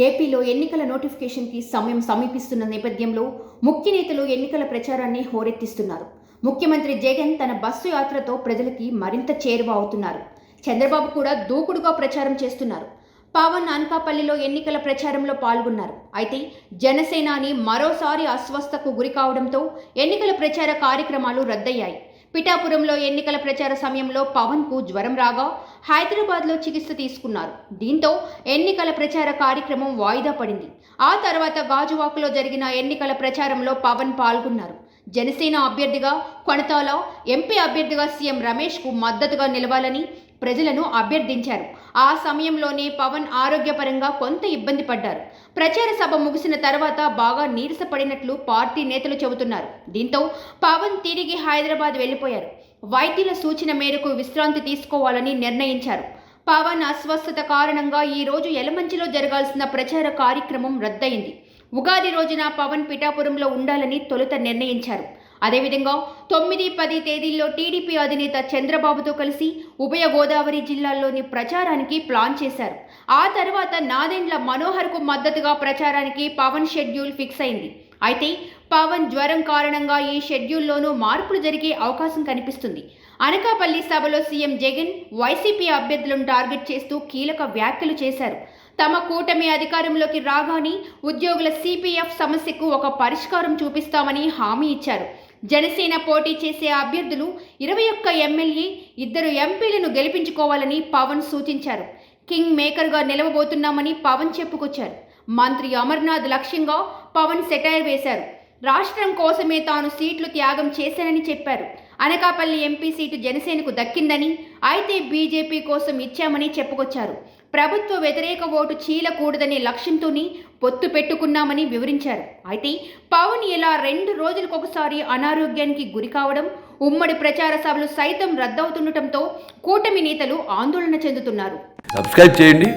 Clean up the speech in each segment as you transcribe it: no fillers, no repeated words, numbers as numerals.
ఏపీలో ఎన్నికల నోటిఫికేషన్కి సమయం సమీపిస్తున్న నేపథ్యంలో ముఖ్య నేతలు ఎన్నికల ప్రచారాన్ని హోరెత్తిస్తున్నారు. ముఖ్యమంత్రి జగన్ తన బస్సు యాత్రతో ప్రజలకి మరింత చేరువ అవుతున్నారు. చంద్రబాబు కూడా దూకుడుగా ప్రచారం చేస్తున్నారు. పవన్ అనకాపల్లిలో ఎన్నికల ప్రచారంలో పాల్గొన్నారు. అయితే జనసేనాని మరోసారి అస్వస్థకు గురి కావడంతో ఎన్నికల ప్రచార కార్యక్రమాలు రద్దయ్యాయి. పిఠాపురంలో ఎన్నికల ప్రచార సమయంలో పవన్కు జ్వరం రాగా హైదరాబాద్లో చికిత్స తీసుకున్నారు. దీంతో ఎన్నికల ప్రచార కార్యక్రమం వాయిదా పడింది. ఆ తర్వాత గాజువాకలో జరిగిన ఎన్నికల ప్రచారంలో పవన్ పాల్గొన్నారు. జనసేన అభ్యర్థిగా కొణతాల, ఎంపీ అభ్యర్థిగా సీఎం రమేష్కు మద్దతుగా నిలవాలని ప్రజలను అభ్యర్థించారు. ఆ సమయంలోనే పవన్ ఆరోగ్యపరంగా కొంత ఇబ్బంది పడ్డారు. ప్రచార సభ ముగిసిన తర్వాత బాగా నీరసపడినట్లు పార్టీ నేతలు చెబుతున్నారు. దీంతో పవన్ తిరిగి హైదరాబాద్ వెళ్లిపోయారు. వైద్యుల సూచన మేరకు విశ్రాంతి తీసుకోవాలని నిర్ణయించారు. పవన్ అస్వస్థత కారణంగా ఈ రోజు యలమంచిలో జరగాల్సిన ప్రచార కార్యక్రమం రద్దయింది. ఉగాది రోజున పవన్ పిఠాపురంలో ఉండాలని తొలుత నిర్ణయించారు. అదేవిధంగా 9, 10 తేదీల్లో టీడీపీ అధినేత చంద్రబాబుతో కలిసి ఉభయ గోదావరి జిల్లాల్లోని ప్రచారానికి ప్లాన్ చేశారు. ఆ తర్వాత నాదెండ్ల మనోహర్కు మద్దతుగా ప్రచారానికి పవన్ షెడ్యూల్ ఫిక్స్ అయింది. అయితే పవన్ జ్వరం కారణంగా ఈ షెడ్యూల్లోనూ మార్పులు జరిగే అవకాశం కనిపిస్తుంది. అనకాపల్లి సభలో సీఎం జగన్ వైసీపీ అభ్యర్థులను టార్గెట్ చేస్తూ కీలక వ్యాఖ్యలు చేశారు. తమ కూటమి అధికారంలోకి రాగానే ఉద్యోగుల సిపిఎఫ్ సమస్యకు ఒక పరిష్కారం చూపిస్తామని హామీ ఇచ్చారు. జనసేన పోటీ చేసే అభ్యర్థులు 21 ఎమ్మెల్యే, 2 ఎంపీలను గెలిపించుకోవాలని పవన్ సూచించారు. కింగ్ మేకర్గా నిలవబోతున్నామని పవన్ చెప్పుకొచ్చారు. మంత్రి అమర్నాథ్ లక్ష్యంగా పవన్ సెటైర్ వేశారు. రాష్ట్రం కోసమే తాను సీట్లు త్యాగం చేశానని చెప్పారు. అనకాపల్లి ఎంపీ సీటు జనసేనకు దక్కిందని, అయితే బీజేపీ కోసం ఇచ్చామని చెప్పుకొచ్చారు. ప్రభుత్వ వ్యతిరేక ఓటు చీలకూడదనే లక్ష్యంతోనే పొత్తు పెట్టుకున్నామని వివరించారు. అయితే పవన్ ఇలా 2 రోజులకొకసారి అనారోగ్యానికి గురి కావడం, ఉమ్మడి ప్రచార సభలు సైతం రద్దవుతుండటంతో కూటమి నేతలు ఆందోళన చెందుతున్నారు. సబ్స్క్రైబ్ చేయండి.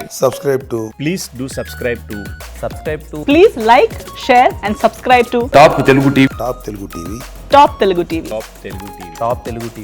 Please do subscribe to Please like, share and subscribe to top Telugu TV. Top Telugu TV. Top Telugu TV.